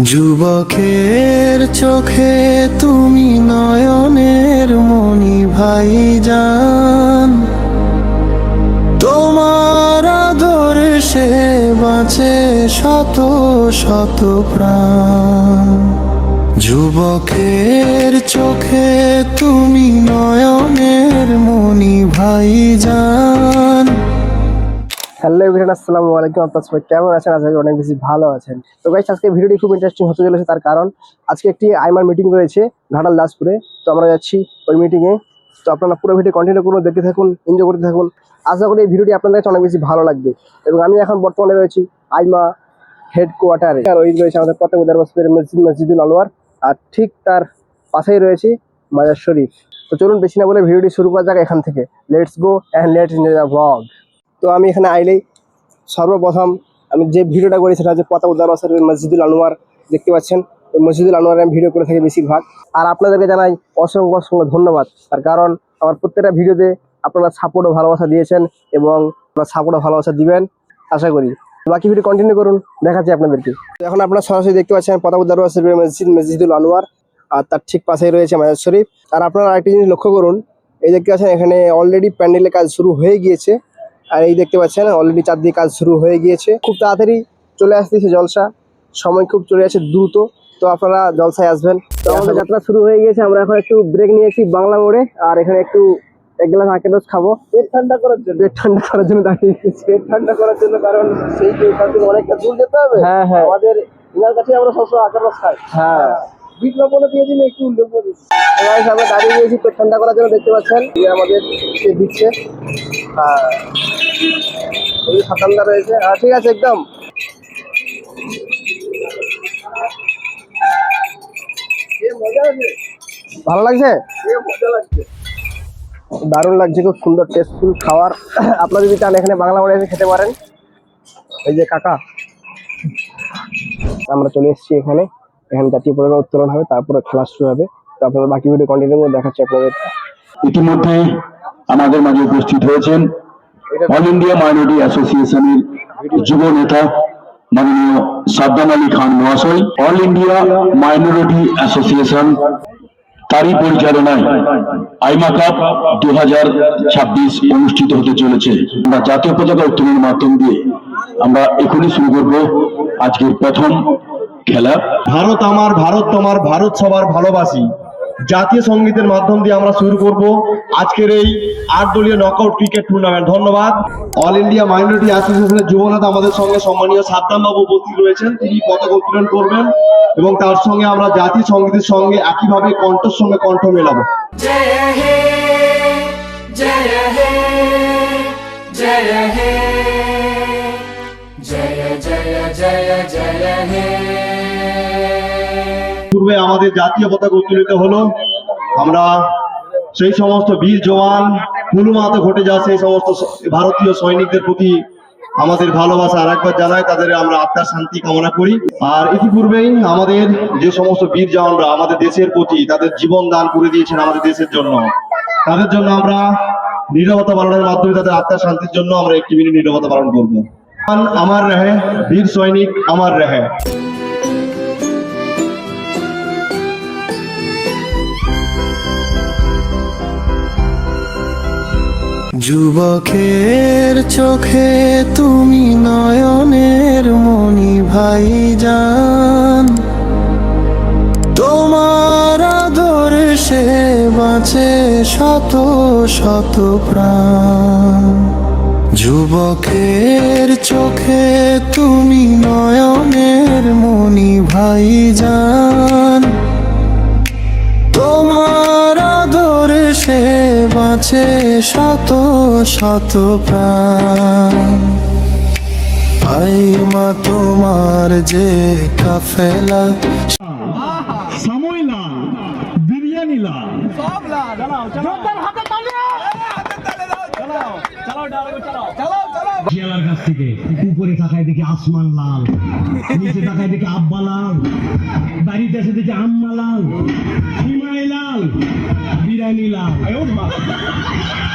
যুবকের চোখে তুমি নয়নের মনি ভাইজান, তোমার আদর্শে বাঁচে শত শত প্রাণ। যুবকের চোখে তুমি নয়নের মনি ভাইজান। হ্যালো এভরিওয়ান, আসসালামু আলাইকুম। আপনারা সবাই কেমন আছেন? আশা করি অনেক বেশি ভালো আছেন। তো গাইস, আজকে ভিডিওটি খুব ইন্টারেস্টিং হতে চলেছে, তার কারণ আজকে একটি আইমার মিটিং রয়েছে ঘাটাল দাসপুরে। তো আমরা যাচ্ছি ওই মিটিংয়ে। তো আপনারা পুরো ভিডিও কন্টিনিউ করুন, দেখতে থাকুন, এনজয় করতে থাকুন। আশা করি এই ভিডিওটি আপনাদের কাছে অনেক বেশি ভালো লাগবে। এবং আমি এখন বর্তমানে রয়েছি আইমা হেডকোয়ার্টারে। আর ওই রয়েছে আমাদের প্রত্যেক দাসপুরের মসজিদুল আনোয়ার, আর ঠিক তার পাশেই রয়েছে মাজার শরীফ। তো চলুন বেশি না বলে ভিডিওটি শুরু করা যাক এখান থেকে। Let's go and let's enjoy the blog. তো আমি এখানে আইলেই সর্বপ্রথম আমি যে ভিডিওটা করি সেটা হচ্ছে প্রতাপ মসজিদুল আনোয়ার। দেখতে পাচ্ছেন ওই মসজিদুল আনোয়ারে আমি ভিডিও করে থাকি বেশিরভাগ। আর আপনাদেরকে জানাই অসংখ্য অসংখ্য ধন্যবাদ, তার কারণ আমার প্রত্যেকটা ভিডিওতে আপনারা সাপোর্ট ও ভালোবাসা দিয়েছেন এবং আপনারা সাপোর্ট ও ভালোবাসা দিবেন আশা করি। বাকি ভিডিও কন্টিনিউ করুন, দেখাচ্ছি আপনাদেরকে। তো এখন আপনারা সরাসরি দেখতে পাচ্ছেন প্রতাপ মসজিদুল আনোয়ার, আর তার ঠিক পাশেই রয়েছে মাজার শরীফ। আর আপনারা আরেকটি জিনিস লক্ষ্য করুন, এই দেখতে পাচ্ছেন এখানে অলরেডি প্যান্ডেলের কাজ শুরু হয়ে গিয়েছে। আর এই দেখতে পাচ্ছেন অলরেডি চারদিকে কাজ শুরু হয়ে গিয়েছে। খুব তাড়াতাড়ি চলে আসতেছে জলসা, সময় খুব চলে যাচ্ছে দ্রুত। তো আপনারা জলসায় আসবেন। তো আমাদের যাত্রা শুরু হয়ে গিয়েছে। আমরা এখন একটু ব্রেক নিয়েছি বাংলা মোড়ে, আর এখানে একটু এক গ্লাস আখেরস খাবো পেট ঠান্ডা করার জন্য। দাঁড়িয়ে গেছি পেট ঠান্ডা করার জন্য, কারণ সেই এখান থেকে অনেকটা দূর যেতে হবে। হ্যাঁ হ্যাঁ, আমাদের এনার কাছে আমরা সবসময় আখেরস খাই। হ্যাঁ, বিপ্লবনে দিয়ে দিলে একটু উল্লেখ করে আমরা দাঁড়িয়ে গিয়েছি পেট ঠান্ডা করার জন্য। দেখতে পাচ্ছেন আমাদের সে দিচ্ছে। হ্যাঁ, ঠান্ডা রয়েছে। হ্যাঁ ঠিক আছে, একদম ভালো লাগছে, দারুণ লাগছে, খুব সুন্দর টেস্টফুল খাবার। আপনারা যদি চান এখানে বাংলা মোড়ে এসে খেতে পারেন। এই যে কাকা, আমরা চলে এসেছি এখানে। এখানে জাতীয় পতাকা উত্তোলন হবে, তারপরে খেলা শুরু হবে। তো আপনারা বাকি ভিডিও কন্টিনিউ করে দেখাচ্ছি আপনাদের। ইতিমধ্যে আমাদের মাঝে উপস্থিত হয়েছেন অল ইন্ডিয়া মাইনরিটি অ্যাসোসিয়েশনের যুব নেতা মাননীয় সাদ্দাম আলী খান মহাশয়। অল ইন্ডিয়া মাইনরিটি অ্যাসোসিয়েশন তারই পরিচালনায় আইমা কাপ 2026 অনুষ্ঠিত হতে চলেছে। আমরা জাতীয় পতাকা উত্তোলনের মাধ্যম দিয়ে আমরা এখনই শুরু করব আজকের প্রথম খেলা। ভারত আমার, ভারত তোমার, ভারত সবার ভালোবাসি জাতীয় সঙ্গীতের মাধ্যম দিয়ে আমরা শুরু করব আজকের এই 8 দলীয় নকআউট ক্রিকেট টুর্নামেন্ট। ধন্যবাদ। অল ইন্ডিয়া মাইনরিটি অ্যাসোসিয়েশনের যুবনেতা আমাদের সঙ্গে সম্মানীয় সাদ্দাম বাবু উপস্থিত রয়েছেন। তিনি পতাকা উত্তোলন করবেন এবং তার সঙ্গে আমরা জাতীয় সঙ্গীতের সঙ্গে একইভাবে কণ্ঠের সঙ্গে কণ্ঠ মেলাবো। জয় হে জয় হে জয় হে জয় জয় জয় জয় হে। পূর্বে আমাদের জাতীয় পতাকা উত্তোলিত হলো। আমরা সেই সমস্ত বীর জওয়ান পুলওয়ামাতে ঘটে যাওয়া সেই সমস্ত ভারতীয় সৈনিকদের প্রতি আমাদের ভালোবাসা আরেকবার জানাই, তাদের আমরা আত্মার শান্তি কামনা করি। আর ইতিপূর্বেই আমাদের যে সমস্ত বীর জওয়ানরা আমাদের দেশের প্রতি তাদের জীবন দান করে দিয়েছেন আমাদের দেশের জন্য, তাদের জন্য আমরা নীরবতা পালনের মাধ্যমে তাদের আত্মার শান্তির জন্য আমরা একটি মিনিট নীরবতা পালন করব। আমার রহে বীর সৈনিক, আমার রহে। যুবকের চোখে তুমি নয়নের মনি ভাইজান, তোমার আদর্শে বাঁচে শত শত প্রাণ। যুবকের চোখে তুমি নয়নের মনি ভাইজান, তোমার আদর্শে বাঁচে শত শত প্রাণ। আইমা তোমার যে কাফেলা, সময় লাল, বিরিয়ানি লাল, সব লাল। শিয়ালার কাছ থেকে উপরে তাকায় দেখি আসমান লাল, নিচে তাকায় দেখি আব্বা লাল, বাড়িতে এসে দেখি আম্মা লাল, হিমাই লাল, বিরিয়ানি লাল।